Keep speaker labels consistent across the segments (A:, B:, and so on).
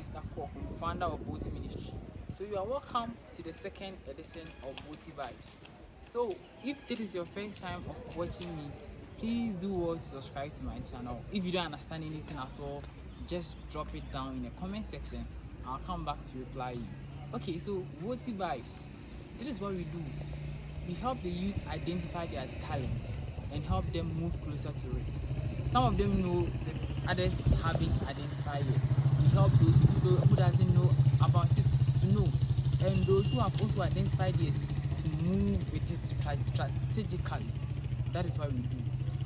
A: Mr. Kwok, founder of Voty Ministry. So you are welcome to the second edition of Votyvybz. So if this is your first time of watching me, please do well to subscribe to my channel. If you don't understand anything at all, just drop it down in the comment section. I'll come back to reply you. Okay, so Votyvybz, this is what we do. We help the youth identify their talent and help them move closer to it. Some of them know it, others haven't identified it. We help those who doesn't know about it to know, and those who have also identified it to move with it strategically. That is what we do.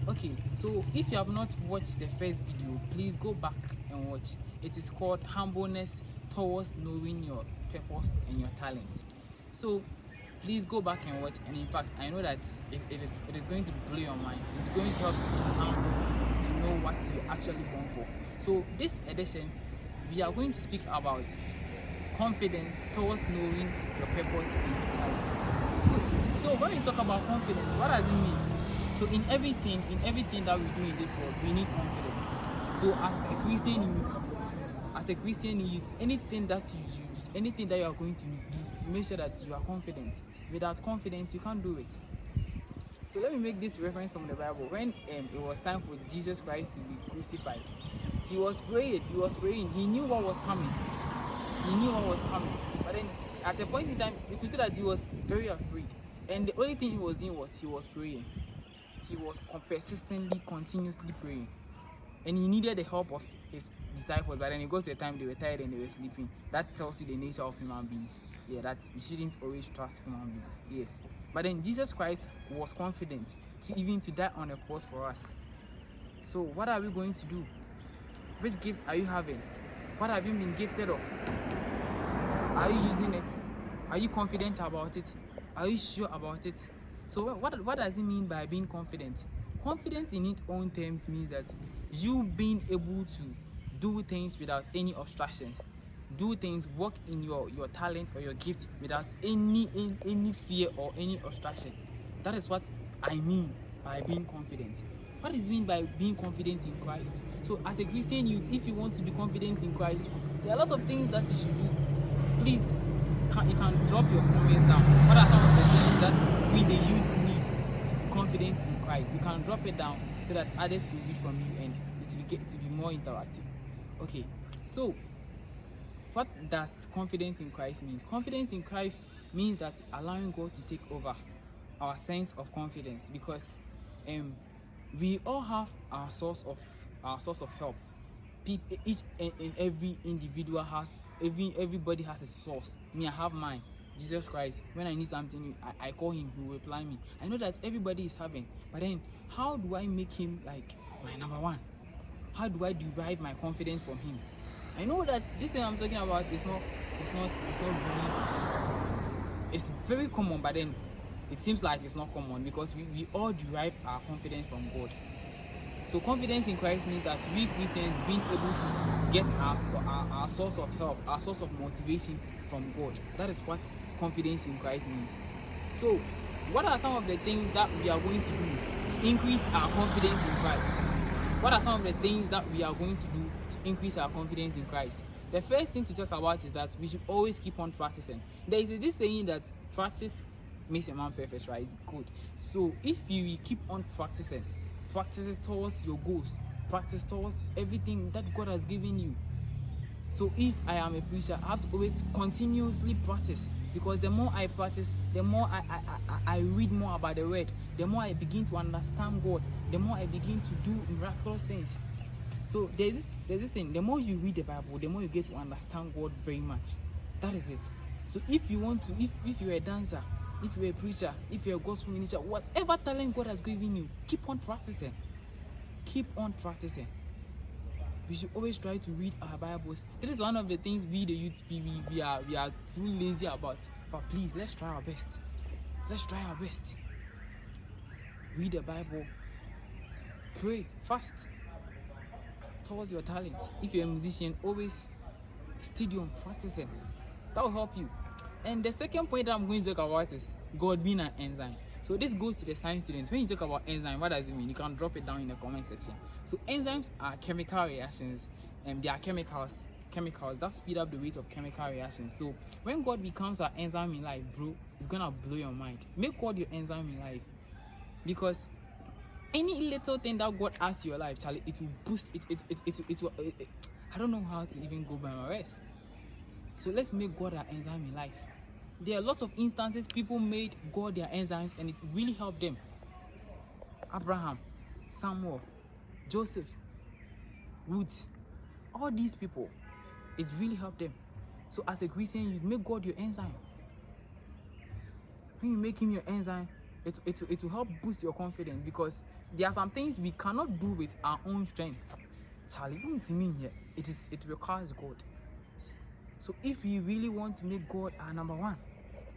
A: Okay, so if you have not watched the first video, please go back and watch. It is called Humbleness Towards Knowing Your Purpose and Your Talent. So please go back and watch, and in fact I know that it is going to blow your mind. It's going to help you to humble, to know what you're actually born for. So this edition we are going to speak about confidence towards knowing your purpose and your talent. So when we talk about confidence, what does it mean? So in everything that we do in this world, we need confidence. So as a Christian youth, anything that you are going to do, make sure that you are confident. Without confidence, you can't do it. So let me make this reference from the Bible. When it was time for Jesus Christ to be crucified, he was praying. He knew what was coming. But then at a point in time, you could see that he was very afraid. And the only thing he was doing was he was praying. He was persistently, continuously praying. And he needed the help of his disciples, but then it goes to a time they were tired and they were sleeping. That tells you the nature of human beings. Yeah, that we shouldn't always trust human beings. Yes. But then Jesus Christ was confident to die on a cross for us. So what are we going to do? Which gifts are you having? What have you been gifted of? Are you using it? Are you confident about it? Are you sure about it? So what does it mean by being confident? Confidence in its own terms means that you being able to do things without any obstructions, do things, work in your talent or your gift without any fear or any obstruction. That is what I mean by being confident. What does it mean by being confident in Christ? So as a Christian youth, if you want to be confident in Christ, there are a lot of things that you should do. Please, you can drop your comments down. What are some of the things that we the youth need to be confident in Christ? You can drop it down so that others will read from you and it will be more interactive. Okay, so what does confidence in Christ mean? Confidence in Christ means that allowing God to take over our sense of confidence, because we all have our source of help. Each and every individual has, everybody has a source. Me, I have mine, Jesus Christ. When I need something, I call him, he will reply me. I know that everybody is having, but then how do I make him like my number one? How do I derive my confidence from him? I know that this thing I'm talking about is not really, it's very common, but then it seems like it's not common because we all derive our confidence from God. So confidence in Christ means that we Christians being able to get our source of help, our source of motivation from God. That is what confidence in Christ means. So what are some of the things that we are going to do to increase our confidence in Christ? What are some of the things that we are going to do to increase our confidence in Christ? The first thing to talk about is that we should always keep on practicing. There is this saying that practice makes a man perfect, right? Good. So if you keep on practicing towards your goals, practice towards everything that God has given you. So if I am a preacher, I have to always continuously practice, because the more I practice, the more I read more about the word, the more I begin to understand God, the more I begin to do miraculous things. So there's this thing, the more you read the Bible, the more you get to understand God very much. That is it. So if you want to, if you're a dancer, if you're a preacher, if you're a gospel minister, whatever talent God has given you, keep on practicing. Keep on practicing. We should always try to read our Bibles. This is one of the things we the youth we are too lazy about. But please, let's try our best. Let's try our best. Read the Bible. Pray, fast towards your talent. If you're a musician, always study on practicing. That will help you. And the second point that I'm going to talk about is God being an enzyme. So this goes to the science students. When you talk about enzyme, what does it mean? You can drop it down in the comment section. So enzymes are chemical reactions, and they are chemicals chemicals that speed up the rate of chemical reactions. So when God becomes our enzyme in life, bro, it's gonna blow your mind. Make God your enzyme in life, because any little thing that God adds to your life, Charlie, it will boost it will I don't know how to even go by my words. So let's make God our enzyme in life. There are a lot of instances people made God their enzymes and it really helped them. Abraham, Samuel, Joseph, Ruth, all these people, it's really helped them. So as a Christian, you make God your enzyme. When you make him your enzyme, it will help boost your confidence, because there are some things we cannot do with our own strength. Charlie, you to me here, it requires God. So if you really want to make God our number one,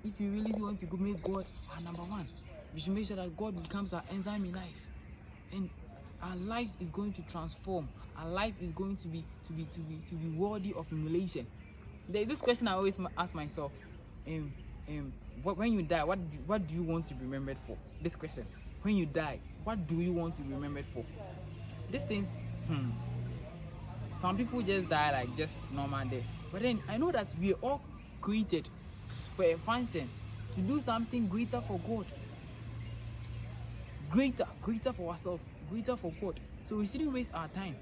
A: if you really want to make God our number one, we should make sure that God becomes our enzyme in life, and our lives is going to transform. Our life is going to be worthy of emulation. There is this question I always ask myself: when you die, what do you want to be remembered for? This question: when you die, what do you want to be remembered for? These things, some people just die like just normal death. But then I know that we are all created for a function, to do something greater for God. Greater for ourselves, greater for God. So we shouldn't waste our time.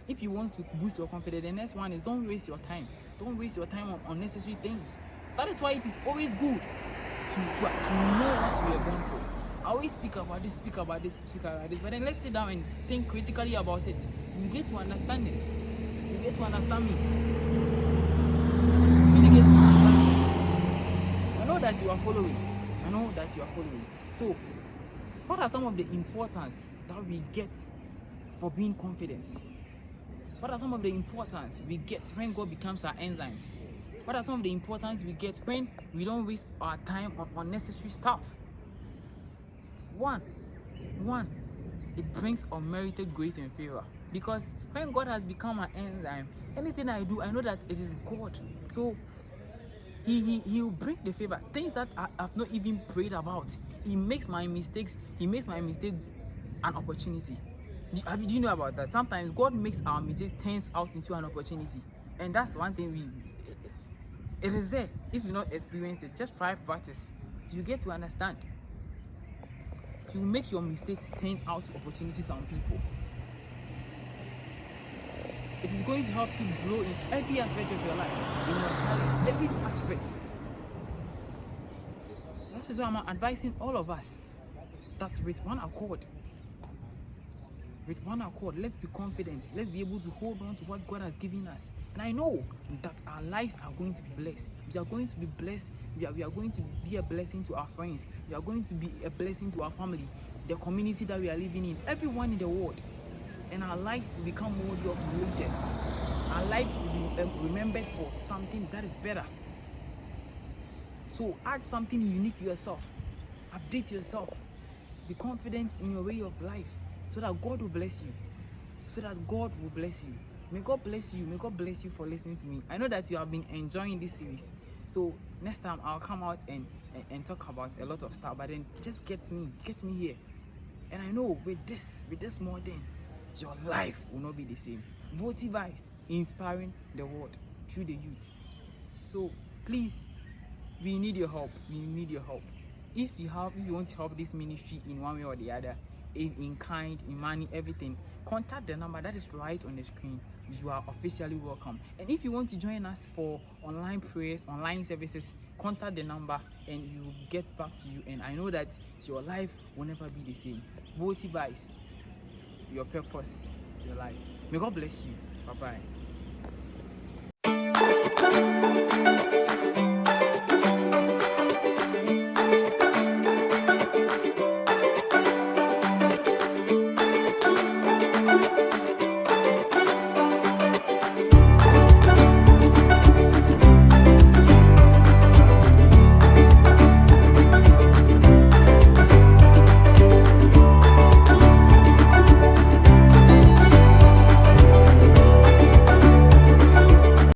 A: If you want to boost your confidence, the next one is don't waste your time. Don't waste your time on unnecessary things. That is why it is always good to know what you are born for. I always speak about this, but then let's sit down and think critically about it. You get to understand it. You get to understand me. You really get to understand me. I know that you are following. So, what are some of the importance that we get for being confident? What are some of the importance we get when God becomes our enzymes? What are some of the importance we get when we don't waste our time on unnecessary stuff? One, it brings unmerited grace and favor. Because when God has become an enzyme, anything I do, I know that it is God. So He will bring the favor. Things that I have not even prayed about. He makes my mistake an opportunity. Do you know about that? Sometimes God makes our mistakes turns out into an opportunity. And that's one thing it is there. If you not experience it, just try practice. You get to understand. He will make your mistakes turn out to opportunities on people. It is going to help you grow in every aspect of your life, in your talent, every aspect. That is why I'm advising all of us that with one accord, let's be confident. Let's be able to hold on to what God has given us. And I know that our lives are going to be blessed. We are going to be blessed. We are going to be a blessing to our friends. We are going to be a blessing to our family, the community that we are living in, everyone in the world. And our lives will become worthy of emulation. Our life will be remembered for something that is better. So add something unique to yourself. Update yourself. Be confident in your way of life, so that God will bless you. May God bless you. May God bless you for listening to me. I know that you have been enjoying this series. So next time I'll come out and talk about a lot of stuff. But then just gets me here. And I know with this more thing, your life will not be the same. Votyvybz, inspiring the world through the youth. So please, we need your help. If you want to help this ministry in one way or the other, in kind, in money, everything, contact the number that is right on the screen. You are officially welcome. And if you want to join us for online prayers, online services, contact the number and we will get back to you. And I know that your life will never be the same. Votyvybz, your purpose, your life. May God bless you. Bye-bye.